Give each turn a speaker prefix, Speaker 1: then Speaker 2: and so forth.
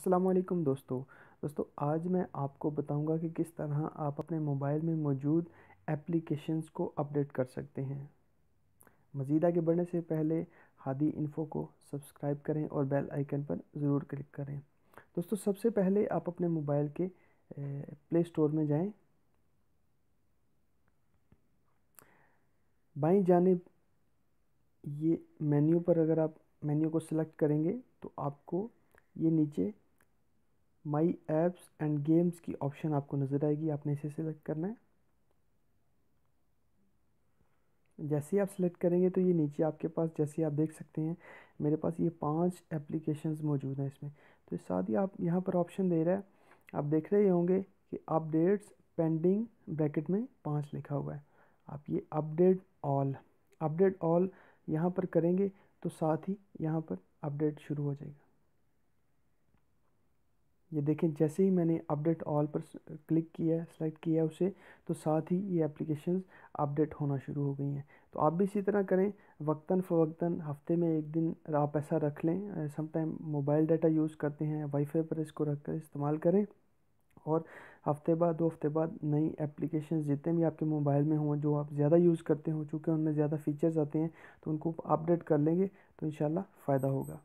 Speaker 1: अस्सलामुअलैकुम दोस्तों आज मैं आपको बताऊंगा कि किस तरह आप अपने मोबाइल में मौजूद एप्लीकेशंस को अपडेट कर सकते हैं। मज़ीद आगे बढ़ने से पहले हादी इन्फो को सब्सक्राइब करें और बेल आइकन पर ज़रूर क्लिक करें। दोस्तों सबसे पहले आप अपने मोबाइल के प्ले स्टोर में जाएं। बाईं जानिब ये मेन्यू पर अगर आप मेन्यू को सिलेक्ट करेंगे तो आपको ये नीचे माई ऐप्स एंड गेम्स की ऑप्शन आपको नज़र आएगी। आपने इसे सिलेक्ट करना है। जैसे ही आप सिलेक्ट करेंगे तो ये नीचे आपके पास, जैसे आप देख सकते हैं मेरे पास ये 5 एप्लीकेशंस मौजूद हैं इसमें। तो साथ ही आप यहाँ पर ऑप्शन दे रहा है, आप देख रहे होंगे कि अपडेट्स पेंडिंग ब्रैकेट में 5 लिखा हुआ है। आप ये अपडेट ऑल यहाँ पर करेंगे तो साथ ही यहाँ पर अपडेट शुरू हो जाएगा। ये देखें, जैसे ही मैंने अपडेट ऑल पर क्लिक किया है, सेलेक्ट किया है उसे, तो साथ ही ये एप्लीकेशंस अपडेट होना शुरू हो गई हैं। तो आप भी इसी तरह करें, वक्तन फ़वक्तन हफ्ते में एक दिन आप ऐसा रख लें। Some time mobile data use करते हैं, वाईफाई पर इसको रख कर इस्तेमाल करें और हफ्ते बाद 2 हफ्ते बाद नई एप्लीकेशंस जितने भी आपके मोबाइल में हों जो आप ज़्यादा यूज़ करते हो, चूँकि उनमें ज़्यादा फ़ीचर्स आते हैं, तो उनको अपडेट कर लेंगे तो इंशाल्लाह फ़ायदा होगा।